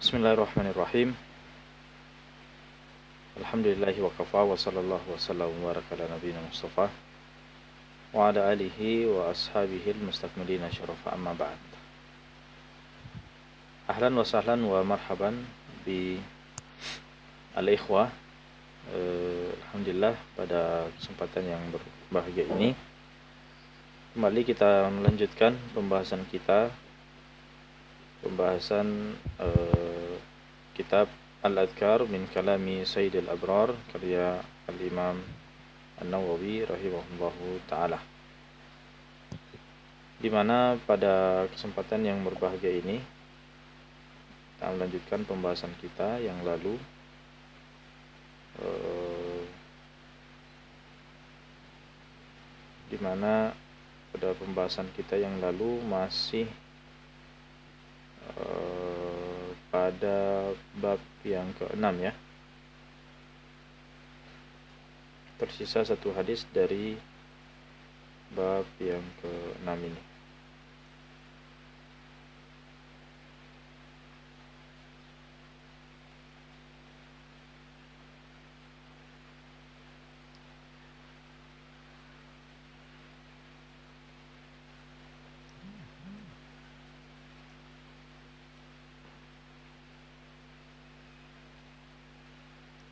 Bismillahirrahmanirrahim. Alhamdulillahi wa kafa wa sallallahu wa sallam wa baraka ala nabiyina Mustafa wa ala alihi wa ashabihi al-mustakmilina syarafa amma ba'd. Ahlan wa sahlan wa marhaban bi al-ikhwah. Alhamdulillah, pada kesempatan yang berbahagia ini kembali kita melanjutkan pembahasan kitab Al-Adhkar min kalami Sayyidil Abrar karya Al-Imam An-Nawawi rahimahullahu ta'ala, di mana pada kesempatan yang berbahagia ini kita melanjutkan pembahasan kita yang lalu, di mana pada pembahasan kita yang lalu masih pada bab yang ke-6 ya. Tersisa satu hadis dari bab yang ke-6 ini.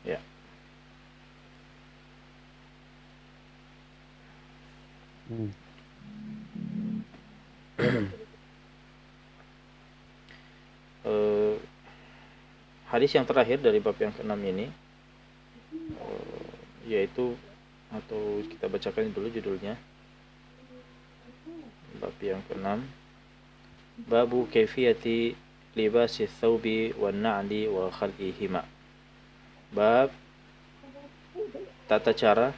Ya. Hadis yang terakhir dari bab yang ke-6 ini, yaitu, atau kita bacakan dulu judulnya, bab yang ke-6, babu kaifiyati libasi thawbi wan na'li wa khal'ihima. Bab tata cara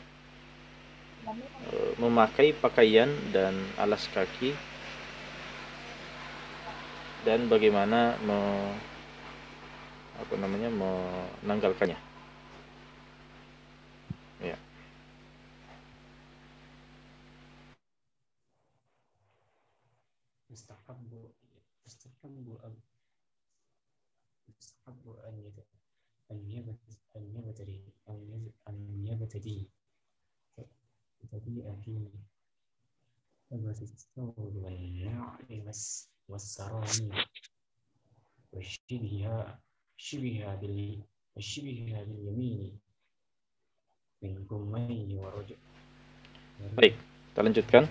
memakai pakaian dan alas kaki dan bagaimana menanggalkannya. Ya. Baik, kita lanjutkan.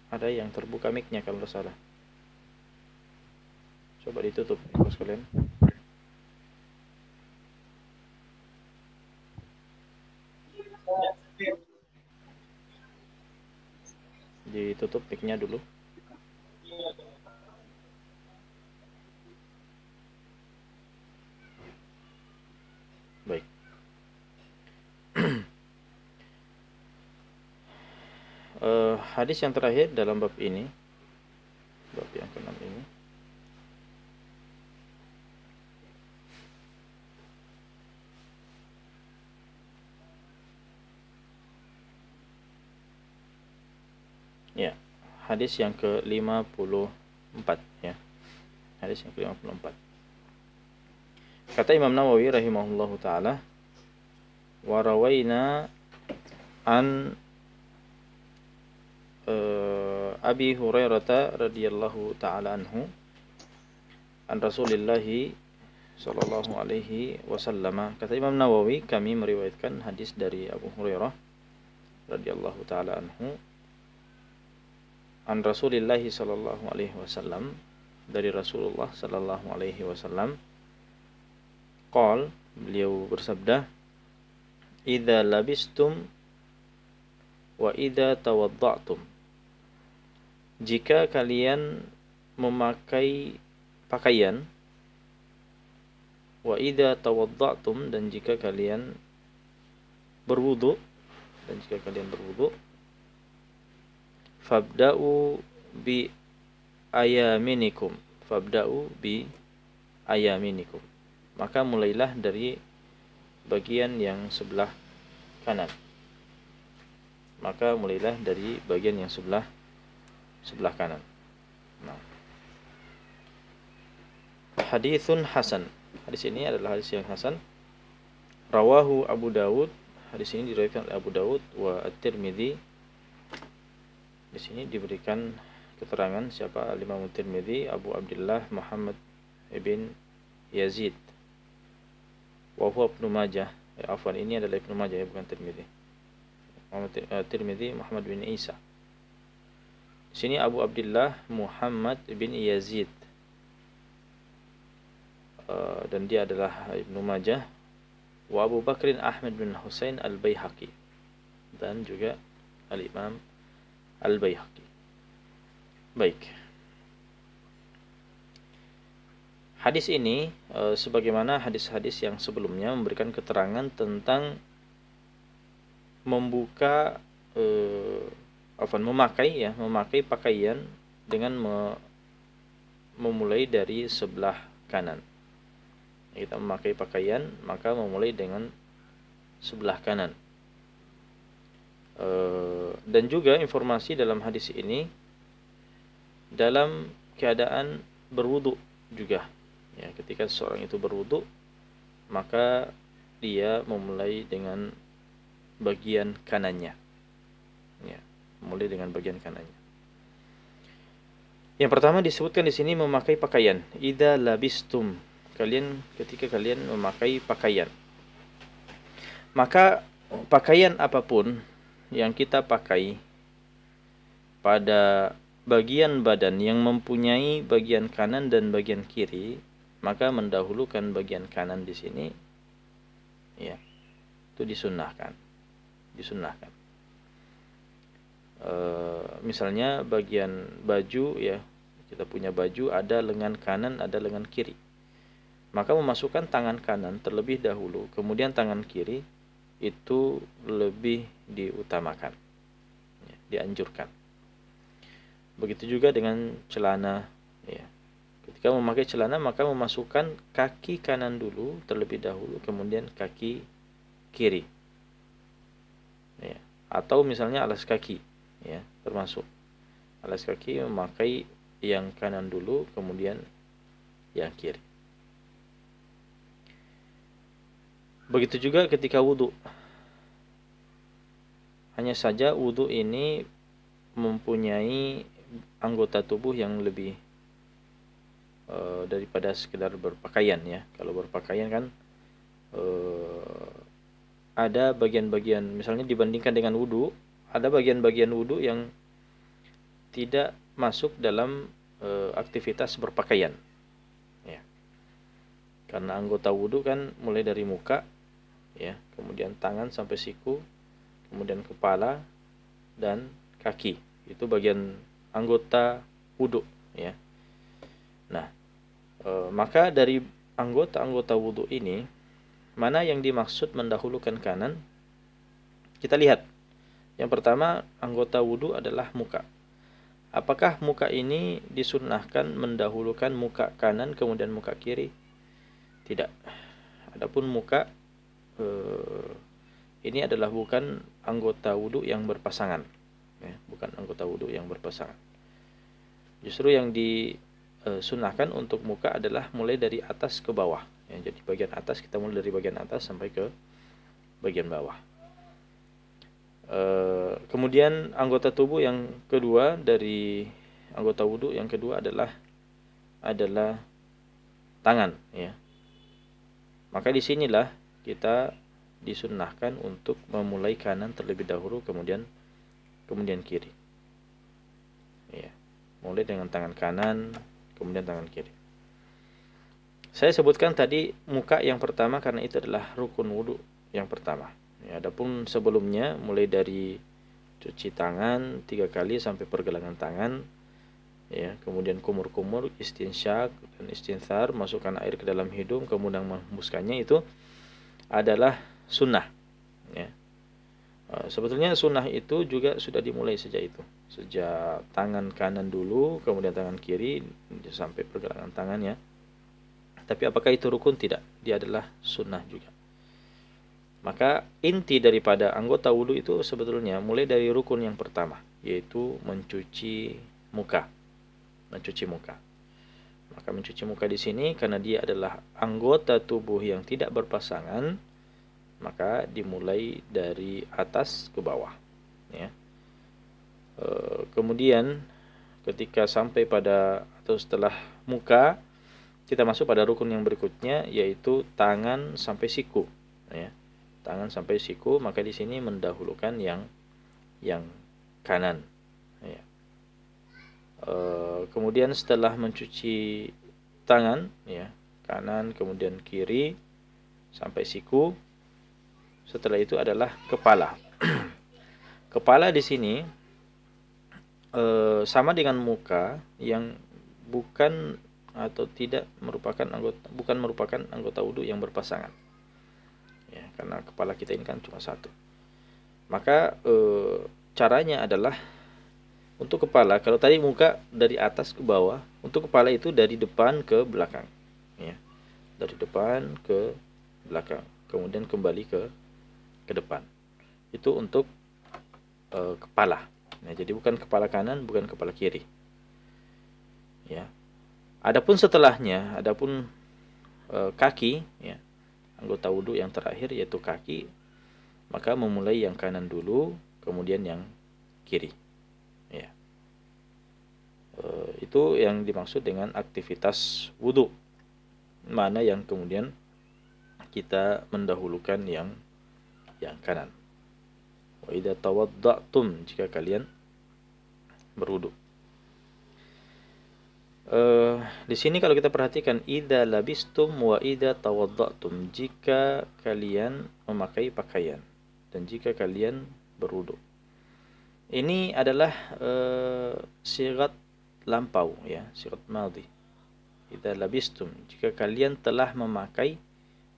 Ada yang terbuka mic-nya kalau salah. Coba ditutup bos kalian. Ditutup mic-nya dulu. Baik. Hadis yang terakhir dalam bab ini, bab yang ke-6 ini, ya, hadis yang ke-54 ya. Hadis yang ke-54. Kata Imam Nawawi rahimahullahu taala, wa rawaina an Abi Hurairah radhiyallahu taala anhu an Rasulillah sallallahu alaihi wasallam. Kata Imam Nawawi, kami meriwayatkan hadis dari Abu Hurairah radhiyallahu taala anhu an Rasulillah sallallahu alaihi wasallam, dari Rasulullah sallallahu alaihi wasallam. Qal, beliau bersabda, idza labistum wa idza tawadda'tum, jika kalian memakai pakaian, wa idza tawadda'tum, dan jika kalian berwudu, fabda'u bi ayaminikum, maka mulailah dari bagian yang sebelah kanan. Maka mulailah dari bagian yang sebelah kanan. Nah, haditsun hasan. Hadis ini adalah hadis yang hasan. Rawahu Abu Dawud. Hadis ini diriwayatkan oleh Abu Dawud wa At-Tirmidzi. Di sini diberikan keterangan siapa Imam At-Tirmidzi, Abu Abdullah Muhammad ibn Yazid. Wa huwa Ibnu Majah. Afwan, ini adalah Ibnu Majah, bukan Tirmidzi. Tirmidzi Muhammad bin Isa. Di sini Abu Abdullah Muhammad bin Yazid. Dan dia adalah Ibnu Majah. Wa Abu Bakrin Ahmad bin Husain Al-Baihaqi, dan juga Al-Imam Al-Baihaqi. Baik. Hadis ini sebagaimana hadis-hadis yang sebelumnya memberikan keterangan tentang membuka memakai pakaian dengan memulai dari sebelah kanan. Kita memakai pakaian, maka memulai dengan sebelah kanan. Dan juga informasi dalam hadis ini dalam keadaan berwudu juga. Ya, ketika seseorang itu berwudu, maka dia memulai dengan bagian kanannya. Ya, mulai dengan bagian kanannya. Yang pertama disebutkan di sini memakai pakaian. Idza labistum, ketika kalian memakai pakaian. Maka pakaian apapun yang kita pakai pada bagian badan yang mempunyai bagian kanan dan bagian kiri, maka mendahulukan bagian kanan di sini, ya, itu disunnahkan. Misalnya bagian baju, ya, kita punya baju ada lengan kanan, ada lengan kiri. Maka memasukkan tangan kanan terlebih dahulu, kemudian tangan kiri, itu lebih diutamakan, ya, dianjurkan. Begitu juga dengan celana, ya. Ketika memakai celana, maka memasukkan kaki kanan dulu terlebih dahulu, kemudian kaki kiri, ya. Atau misalnya alas kaki, ya, termasuk alas kaki memakai yang kanan dulu, kemudian yang kiri. Begitu juga ketika wudu. Hanya saja wudu ini mempunyai anggota tubuh yang lebih daripada sekedar berpakaian, ya. Kalau berpakaian kan ada bagian-bagian, misalnya dibandingkan dengan wudu, ada bagian-bagian wudu yang tidak masuk dalam aktivitas berpakaian, ya. Karena anggota wudu kan mulai dari muka, ya, kemudian tangan sampai siku, kemudian kepala dan kaki. Itu bagian anggota wudu, ya. Nah, maka dari anggota-anggota wudu ini, mana yang dimaksud mendahulukan kanan? Kita lihat. Yang pertama, anggota wudu adalah muka. Apakah muka ini disunnahkan mendahulukan muka kanan kemudian muka kiri? Tidak. Adapun muka ini adalah bukan anggota wudu yang berpasangan, ya, bukan anggota wudu yang berpasangan. Justru yang disunahkan untuk muka adalah mulai dari atas ke bawah, ya. Jadi bagian atas, kita mulai dari bagian atas sampai ke bagian bawah. Kemudian anggota tubuh yang kedua dari anggota wudu yang kedua adalah tangan, ya. Maka disinilah kita disunnahkan untuk memulai kanan terlebih dahulu, kemudian kiri, ya. Mulai dengan tangan kanan, kemudian tangan kiri. Saya sebutkan tadi muka yang pertama karena itu adalah rukun wudu yang pertama, ya. Adapun sebelumnya mulai dari cuci tangan 3 kali sampai pergelangan tangan, ya, kemudian kumur-kumur, istinsyak dan istinthar, masukkan air ke dalam hidung kemudian menghembuskannya, itu adalah sunnah, ya. Sebetulnya sunnah itu juga sudah dimulai sejak tangan kanan dulu, kemudian tangan kiri sampai pergelangan tangan, ya. Tapi apakah itu rukun? Tidak. Dia adalah sunnah juga. Maka inti daripada anggota wudhu itu sebetulnya mulai dari rukun yang pertama, yaitu mencuci muka. Mencuci muka. Maka mencuci muka di sini karena dia adalah anggota tubuh yang tidak berpasangan, maka dimulai dari atas ke bawah. Ya. Kemudian ketika sampai pada atau setelah muka, kita masuk pada rukun yang berikutnya, yaitu tangan sampai siku. Ya. Tangan sampai siku, maka di sini mendahulukan yang kanan. Ya. Kemudian setelah mencuci tangan, ya, kanan kemudian kiri sampai siku, setelah itu adalah kepala. Kepala di sini sama dengan muka yang bukan atau tidak merupakan anggota wudhu yang berpasangan. Ya, karena kepala kita ini kan cuma satu. Maka caranya adalah untuk kepala, kalau tadi muka dari atas ke bawah, untuk kepala itu dari depan ke belakang. Ya, dari depan ke belakang, kemudian kembali ke depan. Itu untuk kepala. Nah, jadi bukan kepala kanan, bukan kepala kiri. Ya. Adapun setelahnya, adapun kaki, ya, anggota wudhu yang terakhir yaitu kaki, maka memulai yang kanan dulu, kemudian yang kiri. Ya. Itu yang dimaksud dengan aktivitas wudhu, mana yang kemudian kita mendahulukan yang kanan. Wa idza tawadda'tum, jika kalian berwudu. Di sini kalau kita perhatikan, idza labistum wa idza tawadda'tum, jika kalian memakai pakaian dan jika kalian berwudu. Ini adalah sigat lampau, ya, sigat madhi. Idza labistum, jika kalian telah memakai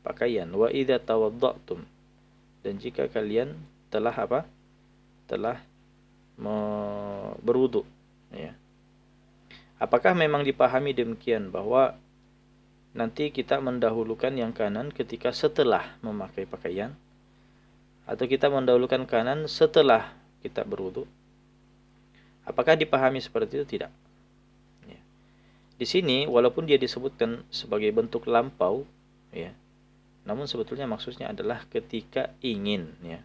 pakaian, wa idza tawadda'tum, dan jika kalian telah apa? Telah berwudu, ya. Apakah memang dipahami demikian bahwa nanti kita mendahulukan yang kanan ketika setelah memakai pakaian, atau kita mendahulukan kanan setelah kita berwudu? Apakah dipahami seperti itu? Tidak. Ya. Di sini walaupun dia disebutkan sebagai bentuk lampau, ya, namun sebetulnya maksudnya adalah ketika ingin, ya,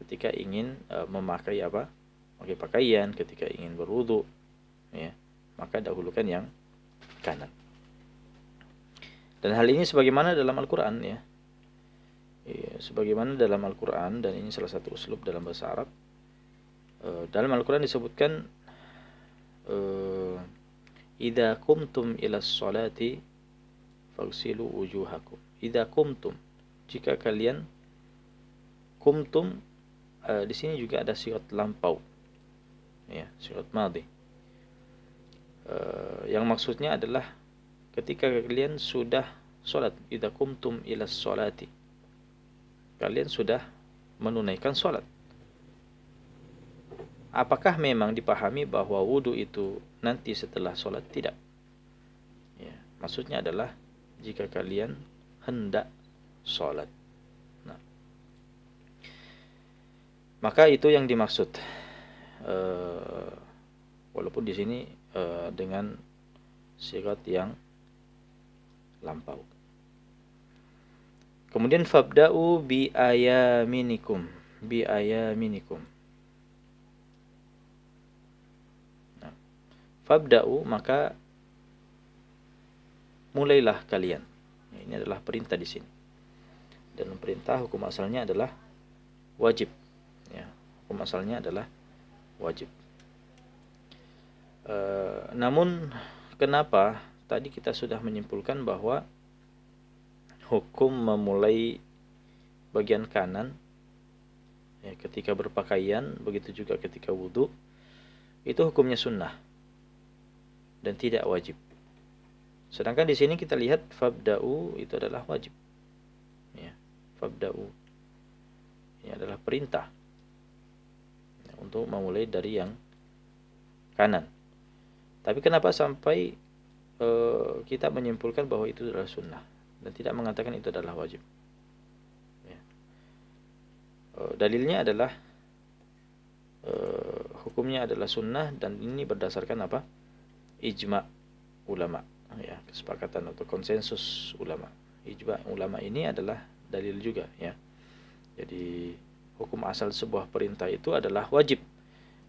ketika ingin memakai apa? Memakai pakaian, ketika ingin berwudu, ya, maka dahulukan yang kanan. Dan hal ini sebagaimana dalam Al-Quran, ya. Sebagaimana dalam Al-Quran, dan ini salah satu uslub dalam bahasa Arab. Dalam Al-Quran disebutkan idza qumtum ilas sholati faghsilu wujuhakum. Idza qumtum, jika kalian, qumtum di sini juga ada sigat lampau, ya, sigat madhi. Yang maksudnya adalah ketika kalian sudah sholat, idza qumtum ilas sholati, kalian sudah menunaikan sholat. Apakah memang dipahami bahwa wudu itu nanti setelah sholat? Tidak. Ya, maksudnya adalah jika kalian hendak sholat. Nah, maka itu yang dimaksud. Walaupun di sini dengan sigat yang lampau. Kemudian fabda'u bi ayaminikum, bi ayaminikum. Nah, fabda'u, maka mulailah kalian. Ini adalah perintah di sini. Dan perintah hukum asalnya adalah wajib. Ya, hukum asalnya adalah wajib. Namun kenapa tadi kita sudah menyimpulkan bahwa hukum memulai bagian kanan, ya, ketika berpakaian, begitu juga ketika wudu, itu hukumnya sunnah dan tidak wajib. Sedangkan di sini kita lihat fabda'u itu adalah wajib. Ya, fabda'u ini adalah perintah, ya, untuk memulai dari yang kanan. Tapi kenapa sampai kita menyimpulkan bahwa itu adalah sunnah dan tidak mengatakan itu adalah wajib. Ya. Dalilnya adalah hukumnya adalah sunnah dan ini berdasarkan apa? Ijma ulama, ya, kesepakatan atau konsensus ulama. Ijma ulama ini adalah dalil juga, ya. Jadi hukum asal sebuah perintah itu adalah wajib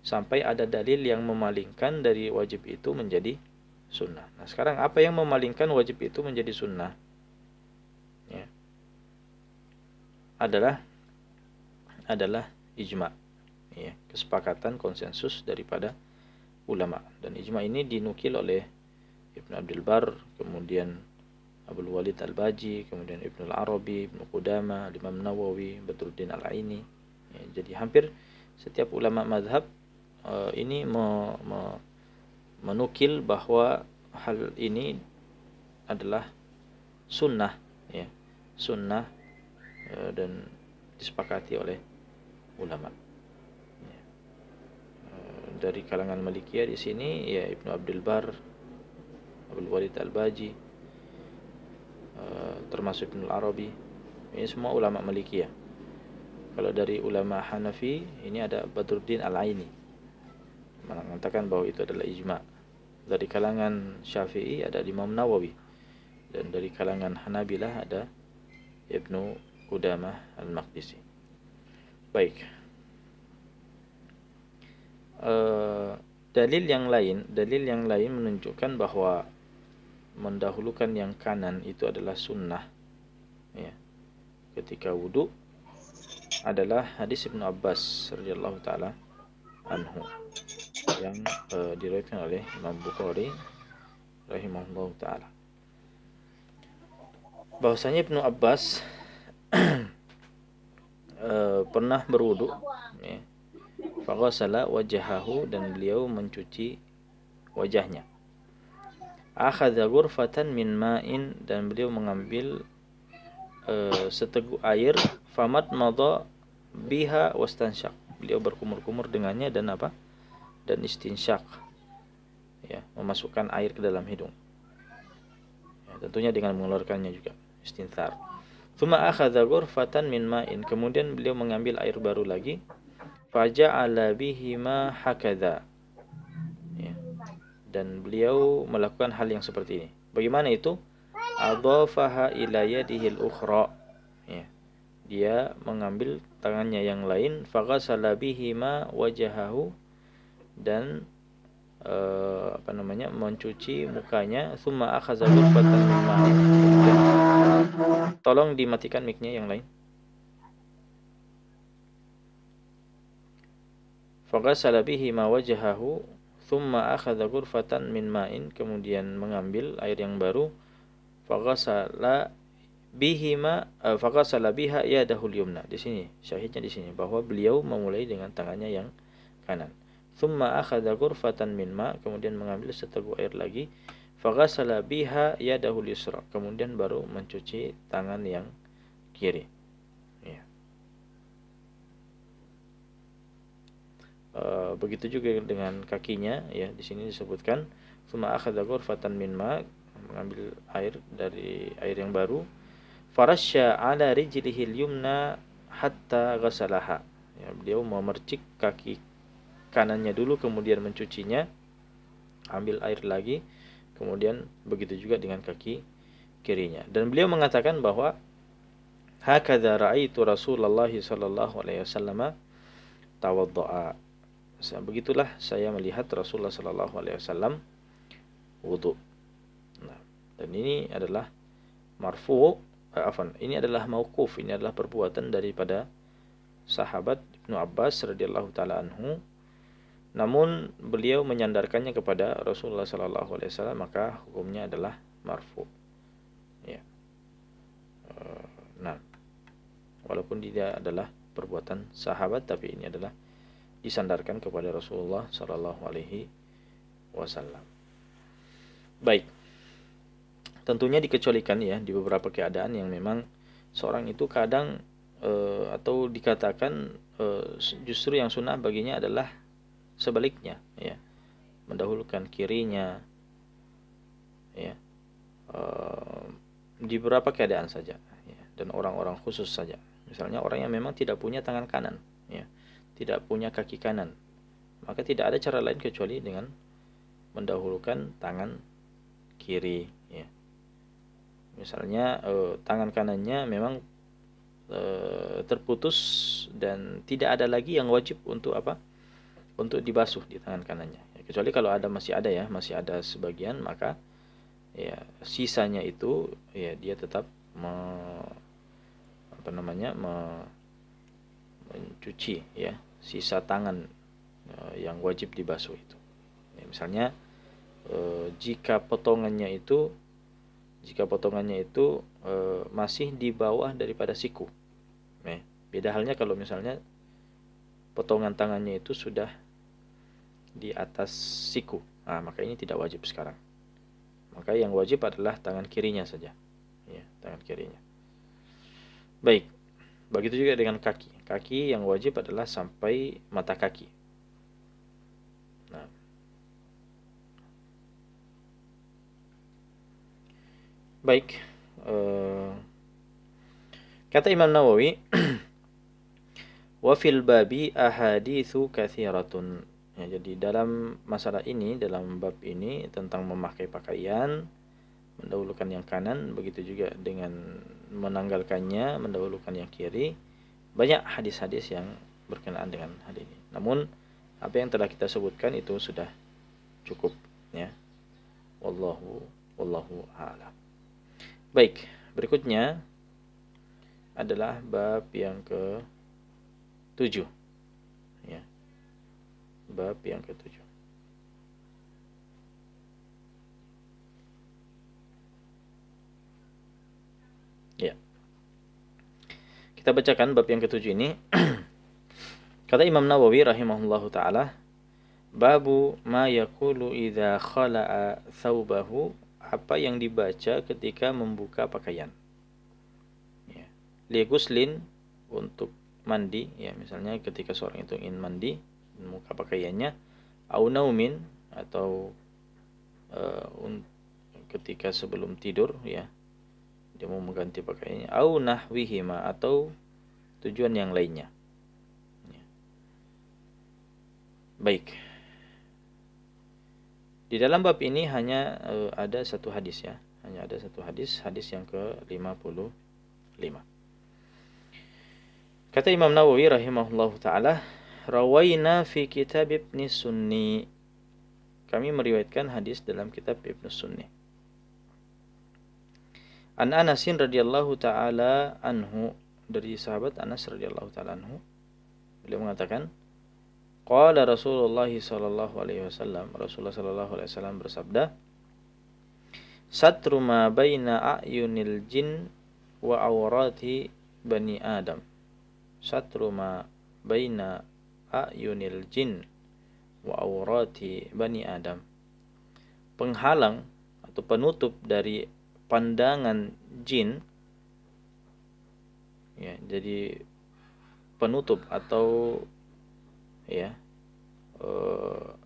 sampai ada dalil yang memalingkan dari wajib itu menjadi sunnah. Nah, sekarang apa yang memalingkan wajib itu menjadi sunnah? Ya. Adalah ijma, ya, kesepakatan konsensus daripada ulama. Dan ijma ini dinukil oleh Ibnu Abdul Bar, kemudian Abdul Walid Al-Baji, kemudian Ibnu Al-Arabi, Ibnu Qudamah, Imam Nawawi, Badruddin Al-Aini. Ya, jadi hampir setiap ulama mazhab ini menukil bahwa hal ini adalah sunnah, ya, sunnah, dan disepakati oleh ulama. Ya. Dari kalangan Malikiyah di sini ya Ibnu Abdul Bar, Abdul Walid Al-Baji, termasuk Ibnu Al-Arabi, ini semua ulama Malikiyah. Kalau dari ulama Hanafi ini ada Badruddin Al-Aini mengatakan bahwa itu adalah ijma. Dari kalangan Syafi'i ada Imam Nawawi, dan dari kalangan Hanabilah ada Ibnu Qudamah Al-Maqdisi. Baik. Dalil yang lain menunjukkan bahwa mendahulukan yang kanan itu adalah sunnah, ya, ketika wudu adalah hadis Ibnu Abbas radhiyallahu taala anhu yang diriwayatkan oleh Imam Bukhari rahimahullahu taala. Bahwasanya Ibnu Abbas pernah berwudu, ya, faghasala wajahahu, dan beliau mencuci wajahnya. Akhadha ghurfatan min ma'in, dan beliau mengambil seteguk air, famat madha biha wastansyak, beliau berkumur-kumur dengannya dan apa? Dan istinsyak, ya, memasukkan air ke dalam hidung. Ya, tentunya dengan mengeluarkannya juga, istinthar. Tsumma akhadha ghurfatan min ma'in, kemudian beliau mengambil air baru lagi, faja'ala bihima hakadha, ya, dan beliau melakukan hal yang seperti ini. Bagaimana itu? Adhafaha ila yadihi al-ukhra, ya, dia mengambil tangannya yang lain, faghasala bihima wajahahu, dan mencuci mukanya. Tsumma akhadha ghurfatan min ma'in, tolong dimatikan mic-nya yang lain. Faghasala bihima wajahahu, thumma akhadha ghurfatan min ma'in, kemudian mengambil air yang baru, faghasala biha yadahul yumna. Di sini syahidnya di sini bahwa beliau memulai dengan tangannya yang kanan. Thumma akhadha ghurfatan min ma, kemudian mengambil seteguk air lagi, faghasala biha yadahul yusra, kemudian baru mencuci tangan yang kiri. Ya. Begitu juga dengan kakinya, ya, di sini disebutkan tsumma akhadha ghurfatan min ma, mengambil air dari air yang baru, farasya ala rijlihil yumna hatta ghasalaha, ya, beliau memercik kaki kanannya dulu kemudian mencucinya, ambil air lagi, kemudian begitu juga dengan kaki kirinya. Dan beliau mengatakan bahwa hakadza ra'aitu Rasulullah sallallahu alaihi wasallam tawaddaa, begitulah saya melihat Rasulullah sallallahu alaihi wasallam wudu. Nah, dan ini adalah marfu, ini adalah mauquf, ini adalah perbuatan daripada sahabat Ibnu Abbas radhiyallahu taala anhu. Namun beliau menyandarkannya kepada Rasulullah sallallahu alaihi wasallam, maka hukumnya adalah marfu. Ya. Nah, walaupun dia adalah perbuatan sahabat, tapi ini adalah disandarkan kepada Rasulullah sallallahu alaihi wasallam. Baik. Tentunya dikecualikan, ya, di beberapa keadaan yang memang seorang itu kadang atau dikatakan justru yang sunnah baginya adalah sebaliknya, ya, mendahulukan kirinya, ya, di beberapa keadaan saja, ya, dan orang-orang khusus saja. Misalnya orang yang memang tidak punya tangan kanan, ya, tidak punya kaki kanan, maka tidak ada cara lain kecuali dengan mendahulukan tangan kiri, ya. Misalnya tangan kanannya memang terputus dan tidak ada lagi yang wajib untuk apa? Untuk dibasuh di tangan kanannya. Ya, kecuali kalau masih ada ya, masih ada sebagian, maka ya sisanya itu ya dia tetap mencuci ya sisa tangan yang wajib dibasuh itu. Ya, misalnya jika potongannya itu masih di bawah daripada siku. Ya, beda halnya kalau misalnya potongan tangannya itu sudah di atas siku. Nah, maka ini tidak wajib sekarang. Maka yang wajib adalah tangan kirinya saja. Ya, tangan kirinya. Baik. Begitu juga dengan kaki. Kaki yang wajib adalah sampai mata kaki. Nah. Baik. Kata Imam Nawawi, wa fil babi ahaditsu katsiratun. Ya, jadi dalam masalah ini, dalam bab ini tentang memakai pakaian, mendahulukan yang kanan, begitu juga dengan menanggalkannya, mendahulukan yang kiri. Banyak hadis-hadis yang berkenaan dengan hal ini. Namun apa yang telah kita sebutkan itu sudah cukup, ya. Wallahu a'lam. Baik, berikutnya adalah bab yang ke-7. Ya. Bab yang ke-7. Ya. Kita bacakan bab yang ke-7 ini. Kata Imam Nawawi rahimahullahu taala, babu ma yaqulu idza khala'a thawbahu, apa yang dibaca ketika membuka pakaian. Ya. Li guslin, untuk mandi, ya, misalnya ketika seorang itu ingin mandi, membuka pakaiannya, au naumin, atau ketika sebelum tidur, ya, dia mau mengganti pakaiannya, au nahwihima, atau tujuan yang lainnya. Ya. Baik. Di dalam bab ini hanya ada satu hadis, ya. Hanya ada satu hadis, hadis yang ke-55. Kata Imam Nawawi rahimahullahu taala, rawaina fi kitab Ibnu Sunni. Kami meriwayatkan hadis dalam kitab Ibnu Sunni. An Anasin radhiyallahu taala anhu, dari sahabat Anas radhiyallahu taala anhu, beliau mengatakan, qala Rasulullah sallallahu alaihi wasallam, Rasulullah sallallahu alaihi wasallam bersabda, satru ma baina a'yunil jin wa awrati bani Adam. Satru ma baina a'yunil jin wa awrati bani Adam. Penghalang atau penutup dari pandangan jin, ya, jadi penutup atau ya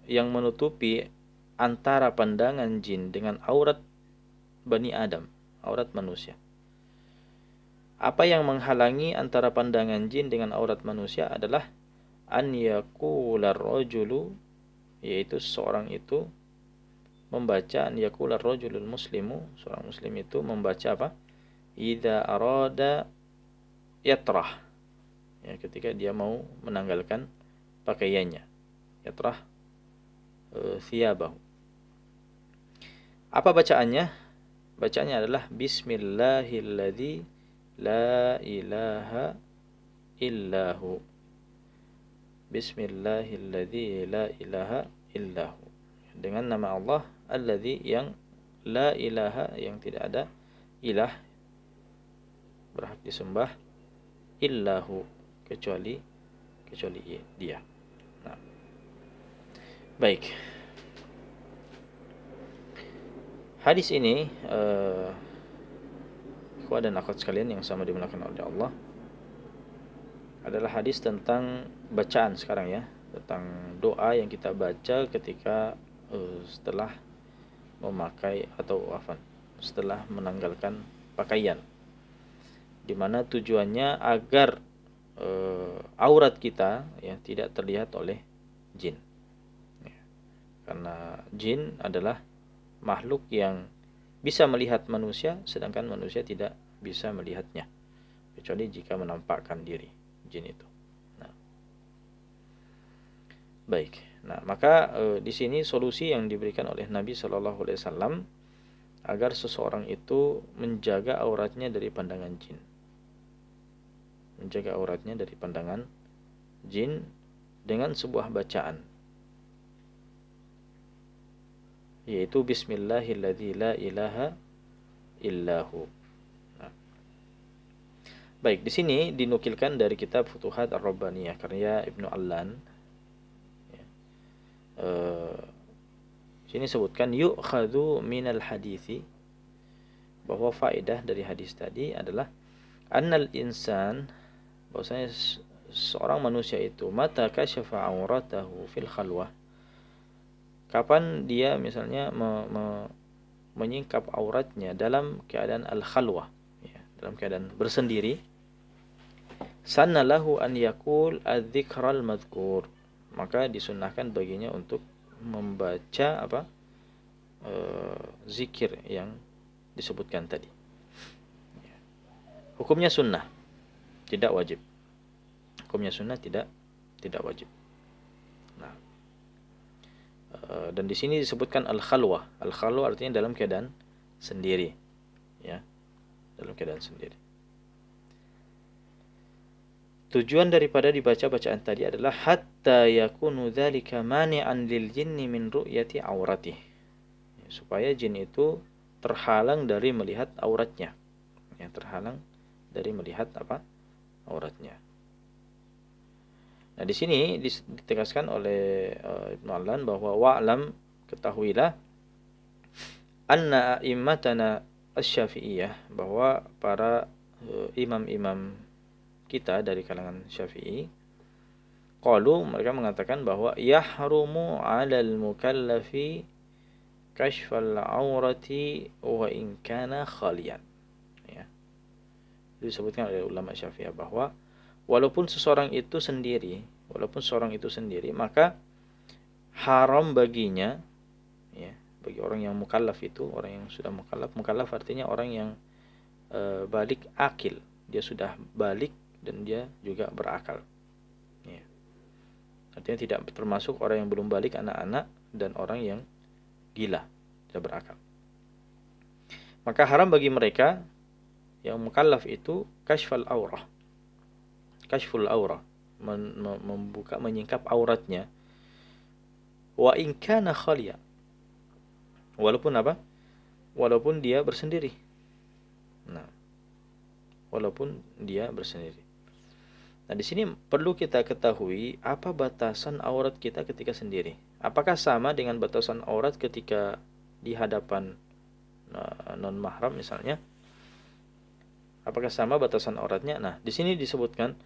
yang menutupi antara pandangan jin dengan aurat bani Adam, aurat manusia. Apa yang menghalangi antara pandangan jin dengan aurat manusia adalah an yaqular rajulu, yaitu seorang itu membaca, an yaqular rajulul muslimu, seorang muslim itu membaca apa? Idza arada yatrah, ya, ketika dia mau menanggalkan pakaiannya. Yatrah thiyabahu. Apa bacaannya? Bacaannya adalah bismillahilladzi la ilaha illahu. Bismillahilladzi la ilaha illahu. Dengan nama Allah alladzi, yang la ilaha, yang tidak ada ilah berhak disembah, illahu, kecuali dia. Nah. Baik. Hadis ini ikhwah dan akhwat sekalian yang sama dimuliakan oleh Allah, adalah hadis tentang bacaan sekarang, ya, tentang doa yang kita baca ketika setelah memakai atau setelah menanggalkan pakaian, di mana tujuannya agar aurat kita ya tidak terlihat oleh jin. Ya. Karena jin adalah makhluk yang bisa melihat manusia, sedangkan manusia tidak bisa melihatnya, kecuali jika menampakkan diri jin itu. Nah, baik. Nah, maka di sini solusi yang diberikan oleh Nabi Shallallahu Alaihi Wasallam agar seseorang itu menjaga auratnya dari pandangan jin, menjaga auratnya dari pandangan jin dengan sebuah bacaan, yaitu Bismillahilladzi la ilaha illahu. Nah, baik, di sini dinukilkan dari kitab Futuhat Ar-Rabbaniyah karya Ibnu Allan. Ya. Sini sebutkan yu'khadhu minal hadithi, bahwa faedah dari hadis tadi adalah annal insan, bahwasanya seorang manusia itu mata kasyafa auratahu fil khalwah, kapan dia misalnya menyingkap auratnya dalam keadaan al-khalwah, ya, dalam keadaan bersendiri, sanna lahu an yaqul adz-dzikral madhkur, maka disunahkan baginya untuk membaca zikir yang disebutkan tadi. Hukumnya sunnah, tidak wajib. Hukumnya sunnah, tidak wajib. Nah, dan di sini disebutkan al-khalwah. Al-khalwah artinya dalam keadaan sendiri, ya, dalam keadaan sendiri. Tujuan daripada dibaca bacaan tadi adalah hatta yakunu dzalika mani'an lil jinni min ru'yati auratih, supaya jin itu terhalang dari melihat auratnya, ya, terhalang dari melihat auratnya. Nah, di sini ditegaskan oleh Ibnu Allan bahwa wa'lam, ketahuilah, anna a'immatana asy-Syafi'iyah, bahwa para imam-imam kita dari kalangan Syafi'i, qalu, mereka mengatakan bahwa yahrumu 'alal mukallafi kashfal aurati wa in kana khaliyan. Ya. Disebutkan oleh ulama Syafi'iyah bahwa walaupun seseorang itu sendiri, maka haram baginya, ya, bagi orang yang mukallaf itu, orang yang sudah mukallaf artinya orang yang balik akil, dia sudah balik dan dia juga berakal. Ya. Artinya tidak termasuk orang yang belum balik, anak-anak, dan orang yang gila, tidak berakal. Maka haram bagi mereka yang mukallaf itu kashful aurah, membuka, menyingkap auratnya, wa in kana khaliya, walaupun dia bersendiri. Nah, walaupun dia bersendiri. Nah, di sini perlu kita ketahui apa batasan aurat kita ketika sendiri. Apakah sama dengan batasan aurat ketika di hadapan non mahram misalnya? Apakah sama batasan auratnya? Nah, di sini disebutkan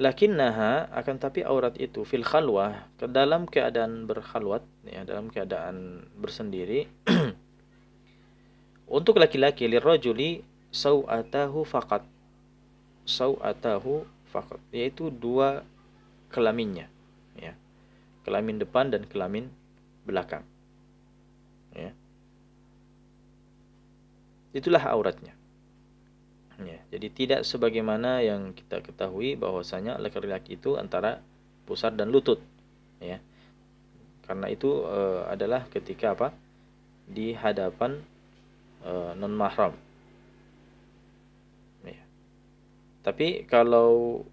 lakinnaha, akan tapi aurat itu fil khalwah, ke dalam keadaan berkhalwat, ya, dalam keadaan bersendiri. Untuk laki-laki, lirrajuli sau'atahu faqat, yaitu dua kelaminnya, ya, kelamin depan dan kelamin belakang, ya, itulah auratnya, ya. Jadi tidak sebagaimana yang kita ketahui bahwasanya laki-laki itu antara pusar dan lutut, ya, karena itu adalah ketika di hadapan non mahram. Tapi kalau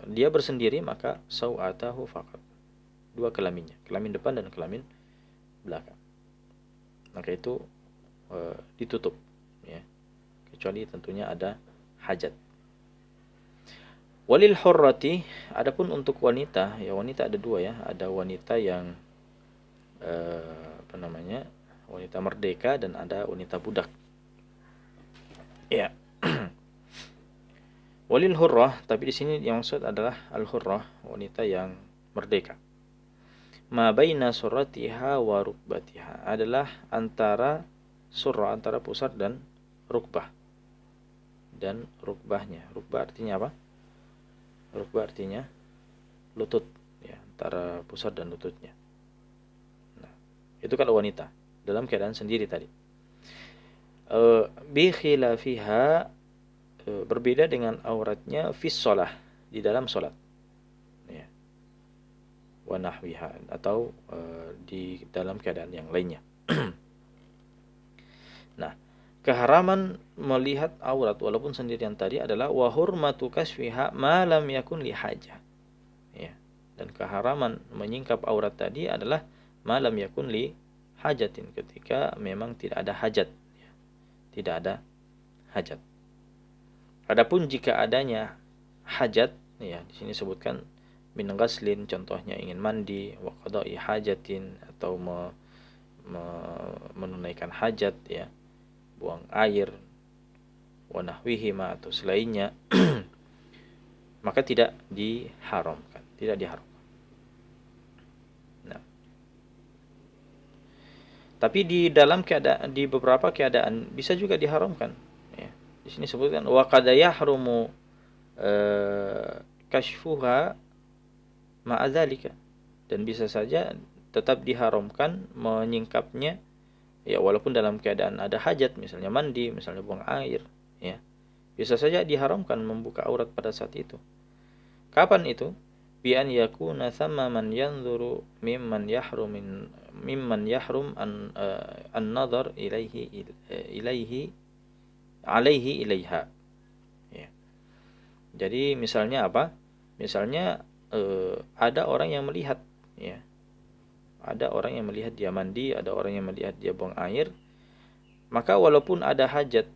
dia bersendiri, maka sau'atahu faqat, dua kelaminnya, kelamin depan dan kelamin belakang, maka itu ditutup, ya, kecuali tentunya ada hajat. Walil hurrati, adapun untuk wanita, ya, wanita ada dua, ya, ada wanita yang wanita merdeka dan ada wanita budak, ya. Walil hurrah, tapi di sini yang maksud adalah al-hurrah, wanita yang merdeka. ma baina surratiha wa rukbatiha, adalah antara surah, antara pusar dan rukbah. Dan rukbahnya. Rukbah artinya apa? Rukbah artinya lutut, ya, antara pusar dan lututnya. Nah, itu kalau wanita dalam keadaan sendiri tadi. Bi khilafiha, berbeda dengan auratnya fis shalah, di dalam salat. Ya. Wa nahwiha, atau di dalam keadaan yang lainnya. Nah, keharaman melihat aurat walaupun sendirian tadi adalah wa hurmatu kasfiha ma lam yakun li hajah. Ya. Dan keharaman menyingkap aurat tadi adalah ma lam yakun li hajatin, ketika memang tidak ada hajat, ya. Tidak ada hajat. Adapun jika adanya hajat, ya, di sini sebutkan min ghaslin, contohnya ingin mandi, wa qada'i hajatin, atau menunaikan hajat, ya, buang air, wa nahwihima, atau selainnya, maka tidak diharamkan, tidak diharamkan. Nah, tapi di dalam keadaan, di beberapa keadaan bisa juga diharamkan, ya. Di sini sebutkan wa qad yahrumu kashfuha ma'adzalika, dan bisa saja tetap diharamkan menyingkapnya, ya, walaupun dalam keadaan ada hajat, misalnya mandi, misalnya buang air, ya. Bisa saja diharamkan membuka aurat pada saat itu. Kapan itu? Bi an yakuna thamma man yanzuru mimman yahrum an nadhar ilaihi alaihi ilaiha. Ya. Jadi misalnya apa? Misalnya ada orang yang melihat, ya. Ada orang yang melihat dia mandi, ada orang yang melihat dia buang air. Maka walaupun ada hajat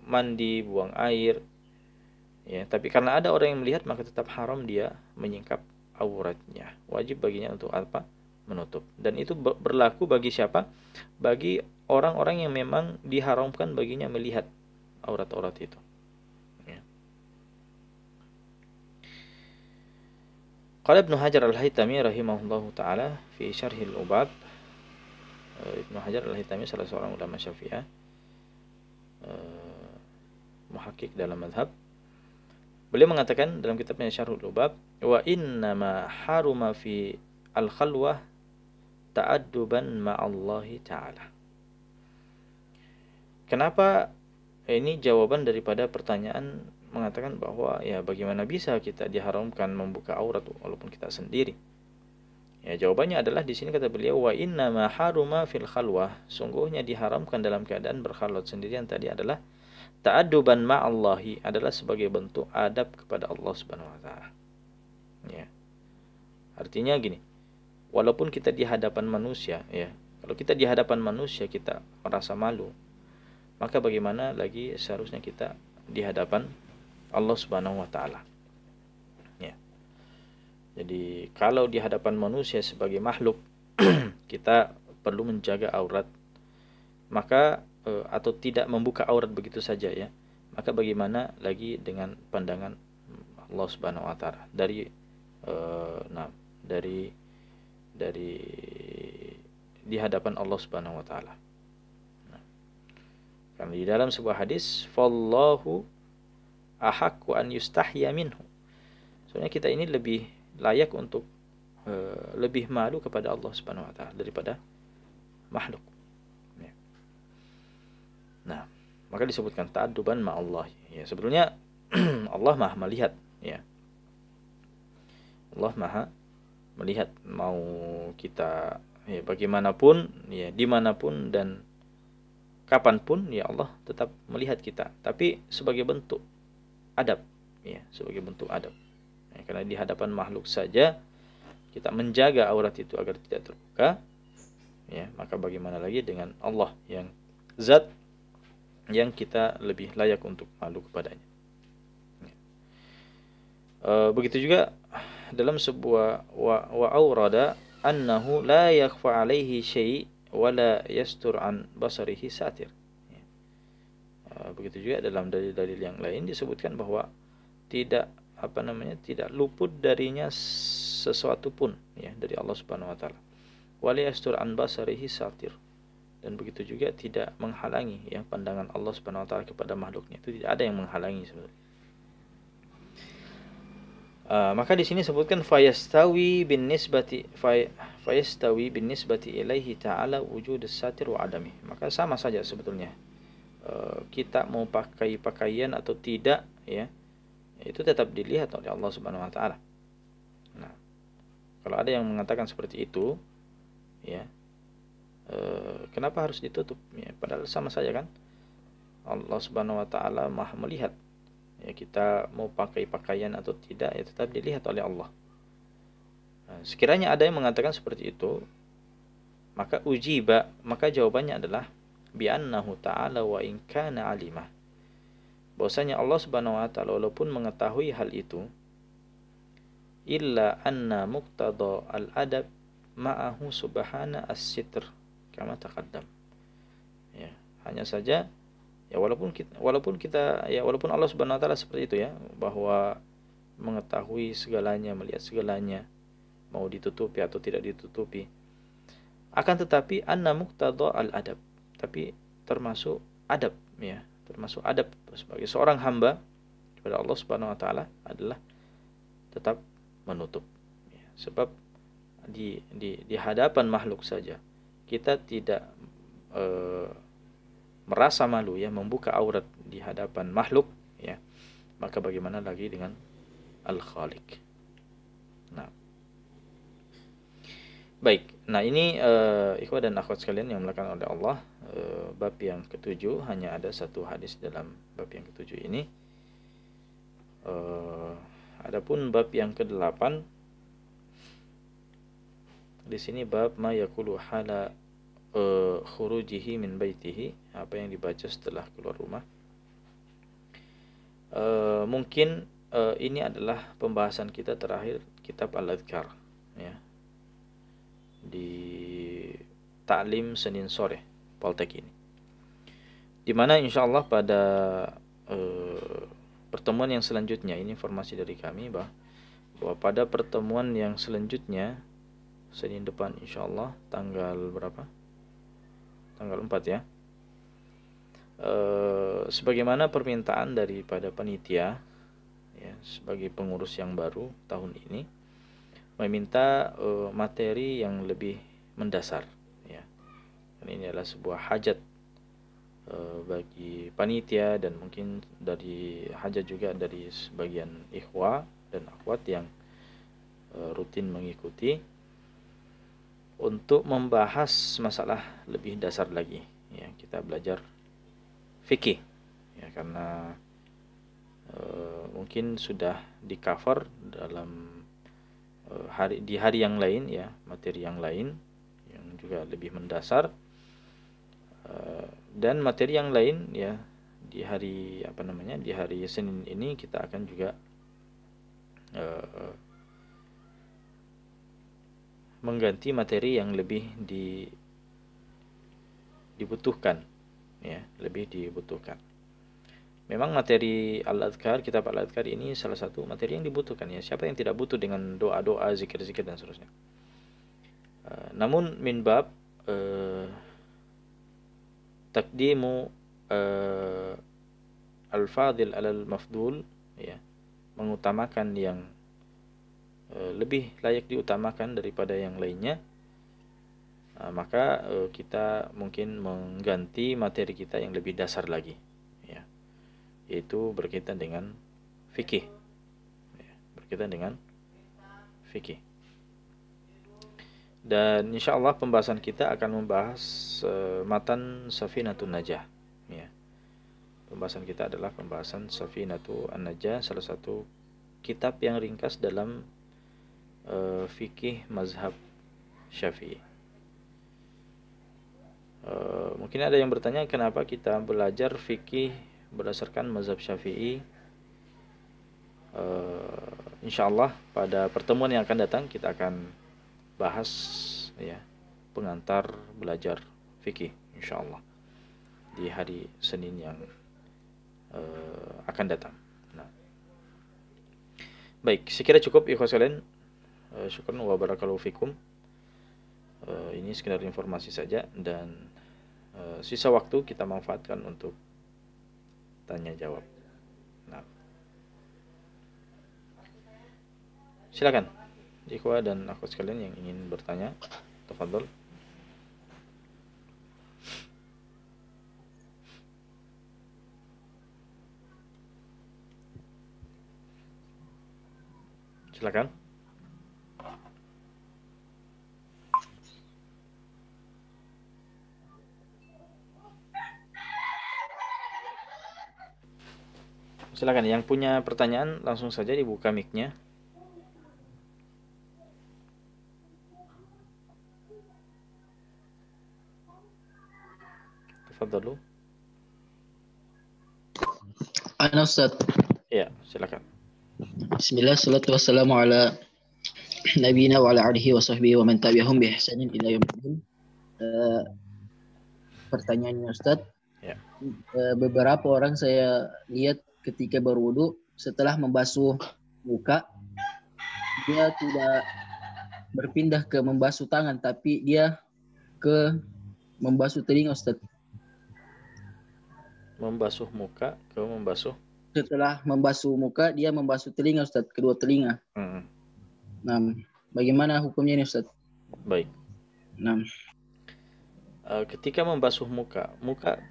mandi, buang air, ya, tapi karena ada orang yang melihat, maka tetap haram dia menyingkap auratnya. Wajib baginya untuk apa? Menutup. Dan itu berlaku bagi siapa? Bagi orang-orang yang memang diharamkan baginya melihat aurat-aurat itu. Ya. Qala Ibnu Hajar Al-Haytami rahimahullahu taala fi Syarhil Ubab. Ibnu Hajar Al-Haytami salah seorang ulama Syafi'iyah, muhakkik dalam mazhab. Beliau mengatakan dalam kitabnya Syarhul Ubab, wa innama haruma fi al-khalwah ta'adduban ma'allahi ta'ala. Kenapa ini jawaban daripada pertanyaan mengatakan bahwa, ya, bagaimana bisa kita diharamkan membuka aurat walaupun kita sendiri? Ya, jawabannya adalah di sini kata beliau, wa innama haruma fil khalwah, sungguhnya diharamkan dalam keadaan berkhalwat sendirian tadi adalah ta'adduban ma'allahi, adalah sebagai bentuk adab kepada Allah Subhanahu wa taala. Ya. Artinya gini, walaupun kita di hadapan manusia, ya, kalau kita di hadapan manusia kita merasa malu, maka bagaimana lagi seharusnya kita di hadapan Allah Subhanahu wa taala. Ya. Jadi kalau di hadapan manusia sebagai makhluk kita perlu menjaga aurat, maka atau tidak membuka aurat begitu saja, ya, maka bagaimana lagi dengan pandangan Allah Subhanahu wa taala dari di hadapan Allah Subhanahu wa taala. Karena di dalam sebuah hadis, fallahu ahaqqu an yustahya minhu, soalnya kita ini lebih layak untuk lebih malu kepada Allah Subhanahu wa taala daripada makhluk. Nah, maka disebutkan ta'adduban ma'allah. Ya, sebetulnya Allah Maha melihat, ya. Allah Maha melihat, mau kita, ya, bagaimanapun, ya, dimanapun dan kapanpun, ya, Allah tetap melihat kita. Tapi sebagai bentuk adab, ya, sebagai bentuk adab. Ya, karena di hadapan makhluk saja kita menjaga aurat itu agar tidak terbuka, ya, maka bagaimana lagi dengan Allah yang zat yang kita lebih layak untuk malu kepadanya. Begitu juga dalam sebuah wa aurada annahu la yakhfa alaihi syai' wa la yastur an basarihi satir. Begitu juga dalam dalil-dalil yang lain disebutkan bahwa tidak tidak luput darinya sesuatu pun ya dari Allah Subhanahu wa taala. Wala yastur an basarihi satir. Dan begitu juga tidak menghalangi ya pandangan Allah Subhanahu wa taala kepada makhluknya. Itu tidak ada yang menghalangi sebenarnya. Maka di sini sebutkan fayastawi bin nisbati ilaihi ta'ala wujud satir wa adami. Maka sama saja sebetulnya. Kita mau pakai pakaian atau tidak ya, itu tetap dilihat oleh Allah Subhanahu wa taala. Nah, kalau ada yang mengatakan seperti itu ya, kenapa harus ditutup ya, padahal sama saja kan. Allah Subhanahu wa taala Maha melihat. Ya, kita mau pakai pakaian atau tidak ya tetap dilihat oleh Allah. Nah, sekiranya ada yang mengatakan seperti itu, maka maka jawabannya adalah bi annahu ta'ala wa in kana alimah. Bahwasanya Allah Subhanahu wa taala walaupun mengetahui hal itu, illa anna muqtada al-adab ma'ahu subhana as-sitr kama taqaddam. Ya, hanya saja ya walaupun Allah Subhanahu wa taala seperti itu ya, bahwa mengetahui segalanya, melihat segalanya, mau ditutupi atau tidak ditutupi. Akan tetapi anna muqtada al-adab, tapi termasuk adab ya, termasuk adab sebagai seorang hamba kepada Allah Subhanahu wa taala adalah tetap menutup ya. Sebab di hadapan makhluk saja kita tidak merasa malu ya membuka aurat di hadapan makhluk ya, maka bagaimana lagi dengan Al-Khaliq. Nah, baik. Nah, ini ikhwah dan akhwat sekalian yang dimuliakan oleh Allah, bab yang ketujuh, hanya ada satu hadis dalam bab yang ketujuh ini. Adapun bab yang kedelapan di sini bab ma yaqulu hala khurujihi min baitihi, apa yang dibaca setelah keluar rumah. Mungkin ini adalah pembahasan kita terakhir kitab Al-Adhkar ya, di Ta'lim Senin sore Poltek ini, dimana insyaallah pada pertemuan yang selanjutnya, ini informasi dari kami bahwa pada pertemuan yang selanjutnya Senin depan insyaallah tanggal berapa? Tanggal 4 ya. Sebagaimana permintaan daripada panitia ya, sebagai pengurus yang baru tahun ini, meminta materi yang lebih mendasar ya. Dan ini adalah sebuah hajat bagi panitia dan mungkin dari hajat juga dari sebagian ikhwah dan akhwat yang rutin mengikuti, untuk membahas masalah lebih dasar lagi ya. Kita belajar fikih ya, karena mungkin sudah di cover dalam di hari yang lain ya, materi yang lain yang juga lebih mendasar, dan materi yang lain ya di hari di hari Senin ini kita akan juga mengganti materi yang lebih dibutuhkan ya, lebih dibutuhkan. Memang materi Al-Adhkar, kitab Al-Adhkar ini salah satu materi yang dibutuhkan ya. Siapa yang tidak butuh dengan doa-doa, zikir-zikir dan seterusnya. Namun min bab takdimu al-fadil alal mafdul ya, mengutamakan yang lebih layak diutamakan daripada yang lainnya, maka kita mungkin mengganti materi kita yang lebih dasar lagi ya, yaitu berkaitan dengan fikih ya, berkaitan dengan fikih. Dan insyaallah pembahasan kita akan membahas matan Safinatun Najah ya. Pembahasan kita adalah pembahasan Safinatun Najah, salah satu kitab yang ringkas dalam fikih mazhab Syafi'i. Mungkin ada yang bertanya kenapa kita belajar fikih berdasarkan mazhab Syafi'i. Insyaallah pada pertemuan yang akan datang kita akan bahas ya, pengantar belajar fikih insyaallah di hari Senin yang akan datang. Nah, Baik, sekira cukup ikhwan sekalian. Syukran wa barakallahu fikum. Ini sekedar informasi saja, dan sisa waktu kita manfaatkan untuk tanya jawab. Nah, silakan ikhwah dan akhwat sekalian yang ingin bertanya, tafadhol. Silakan. Silakan, yang punya pertanyaan langsung saja dibuka mic-nya. Tafadhalu. Ana Ustaz. Ya, silakan. Bismillah, salatu wassalamu ala nabiyina wa ala alihi wa sahbihi wa man tabi'ahum bi ihsanin ila yaumiddin. Pertanyaannya Ustaz, Ya. Beberapa orang saya lihat ketika berwudu setelah membasuh muka, dia tidak berpindah ke membasuh tangan, tapi dia ke membasuh telinga Ustaz. Membasuh muka ke membasuh. Setelah membasuh muka, dia membasuh telinga Ustaz, kedua telinga. Nah, bagaimana hukumnya ini Ustaz? Baik. Nah, ketika membasuh muka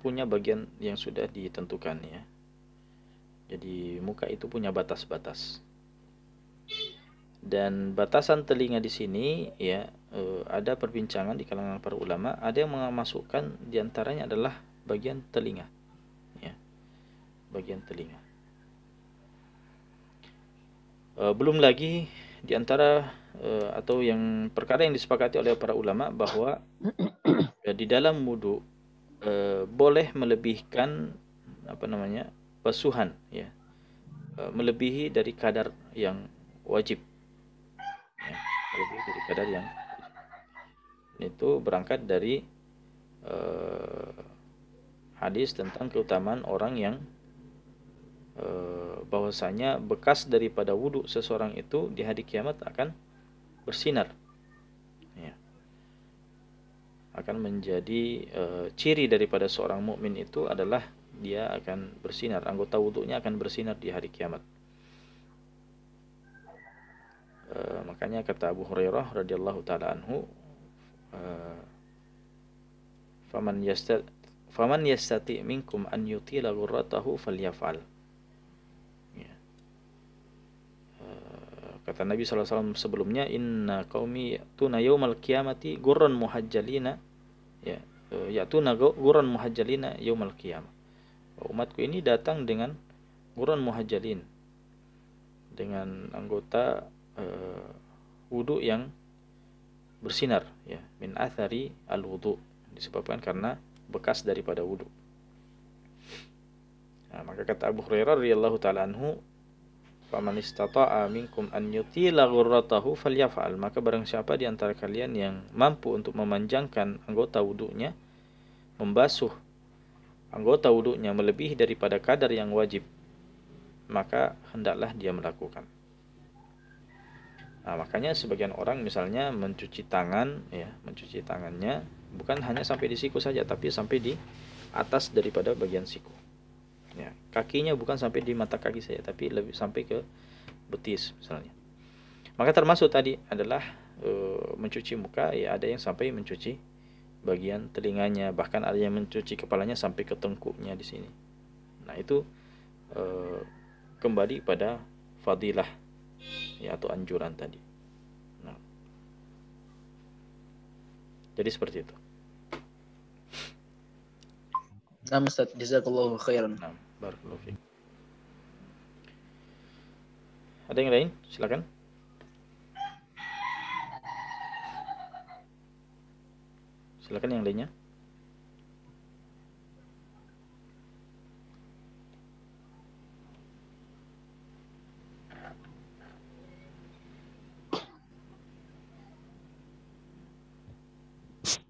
punya bagian yang sudah ditentukan ya. Jadi muka itu punya batas-batas. Dan batasan telinga di sini ya, ada perbincangan di kalangan para ulama. Ada yang memasukkan diantaranya adalah bagian telinga, ya, bagian telinga. Belum lagi diantara atau yang perkara yang disepakati oleh para ulama bahwa di dalam wudu boleh melebihkan basuhan, ya, melebihi dari kadar yang wajib, ya, melebihi dari kadar yang wajib. Itu berangkat dari hadis tentang keutamaan orang yang bahwasanya bekas daripada wudu seseorang itu di hari kiamat akan bersinar, ya, akan menjadi ciri daripada seorang mukmin itu adalah dia akan bersinar, anggota wudunya akan bersinar di hari kiamat. Makanya kata Abu Hurairah radhiyallahu taala anhu, faman yastati minkum an yutila ghurratahu falyaf'al. Ya. Kata Nabi SAW sebelumnya, inna qaumi ya'tuna yaumal qiyamati gurran muhajjalina, ya, ya'tuna gurran muhajjalina yaumal qiyamah. Umatku ini datang dengan gurran muhajjalin, dengan anggota wudu yang bersinar, ya, min athari al-wudu, disebabkan karena bekas daripada wudu. Nah, maka kata Abu Hurairah radhiyallahu taala anhu, faman istata'a minkum an yutila ghurratahu falyaf'al, maka barang siapa di antara kalian yang mampu untuk memanjangkan anggota wudunya, membasuh anggota wudunya melebihi daripada kadar yang wajib, maka hendaklah dia melakukan. Nah, makanya sebagian orang misalnya mencuci tangan, ya, mencuci tangannya bukan hanya sampai di siku saja, tapi sampai di atas daripada bagian siku. Ya, kakinya bukan sampai di mata kaki saja, tapi lebih sampai ke betis misalnya. Maka termasuk tadi adalah mencuci muka, ya, ada yang sampai mencuci bagian telinganya, bahkan ada yang mencuci kepalanya sampai ke tengkuknya di sini. Nah, itu kembali pada fadilah, ya, atau anjuran tadi. Nah, jadi seperti itu. Nah, Ustaz, jazakallahu khairan. Nah, barakallahu fiik. Ada yang lain? Silakan. Silakan yang lainnya.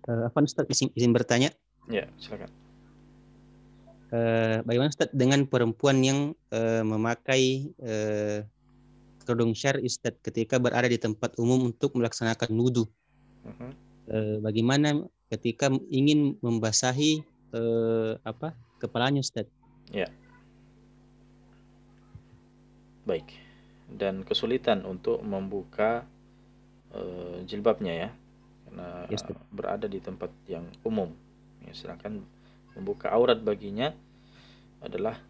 Afwan Ustaz, izin bertanya. Ya, silakan. Bagaimana Ustaz dengan perempuan yang memakai kerudung syar'i Ustaz ketika berada di tempat umum untuk melaksanakan wudu. Bagaimana ketika ingin membasahi kepalanya Ustaz? Ya, baik. Dan kesulitan untuk membuka jilbabnya ya, karena Ya, Ustaz. berada di tempat yang umum. Ya, sedangkan membuka aurat baginya adalah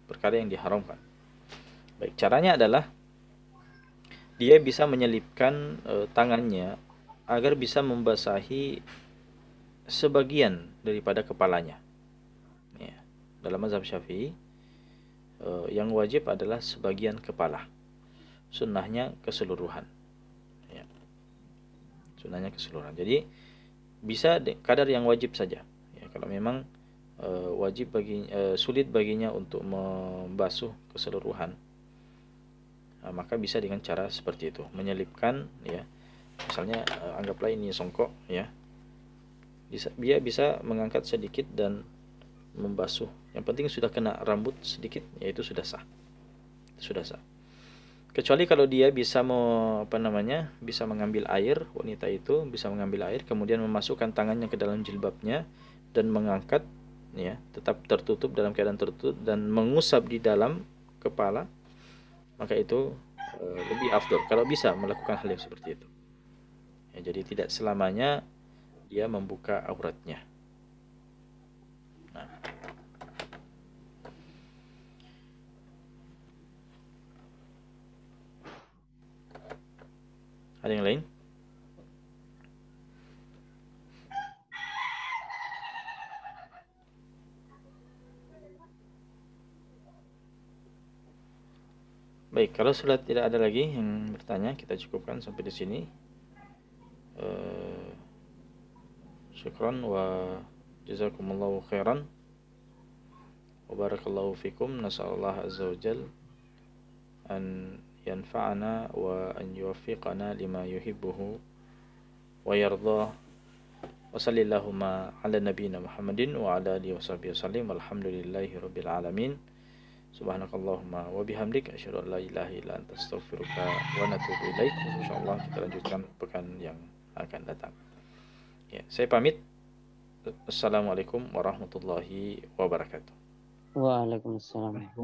perkara yang diharamkan. Baik, caranya adalah dia bisa menyelipkan tangannya agar bisa membasahi sebagian daripada kepalanya. Ya. Dalam mazhab Syafi'i, yang wajib adalah sebagian kepala. Sunnahnya keseluruhan. Ya. Sunnahnya keseluruhan. Jadi bisa kadar yang wajib saja. Ya, kalau memang sulit baginya untuk membasuh keseluruhan, maka bisa dengan cara seperti itu, menyelipkan ya. Misalnya anggaplah ini songkok ya. Dia bisa mengangkat sedikit dan membasuh. Yang penting sudah kena rambut sedikit, yaitu sudah sah. Sudah sah. Kecuali kalau dia bisa bisa mengambil air, wanita itu bisa mengambil air kemudian memasukkan tangannya ke dalam jilbabnya dan mengangkat ya, tetap tertutup dalam keadaan tertutup dan mengusap di dalam kepala, maka itu lebih afdol kalau bisa melakukan hal yang seperti itu. Ya, jadi tidak selamanya dia membuka auratnya. Nah. Ada yang lain? Baik, kalau sudah tidak ada lagi yang bertanya, kita cukupkan sampai di sini. Syukran wa jazakumullahu khairan wa barakallahu fikum. Nas'alullah azza wa jal an yanfa'ana wa an yuwaffiqana lima yuhibbuhu wa yardah. Wa sallallahumma ala nabiyyina Muhammadin wa ala alihi washabihi wasallim. Walhamdulillahi rabbil alamin. Subhanakallahumma wa bihamdik asyhadu an la ilaha illa anta astaghfiruka wa natubu ilaik. Insyaallah kita lanjutkan pekan yang akan datang. Ya, saya pamit. Assalamualaikum warahmatullahi wabarakatuh. Waalaikumsalam.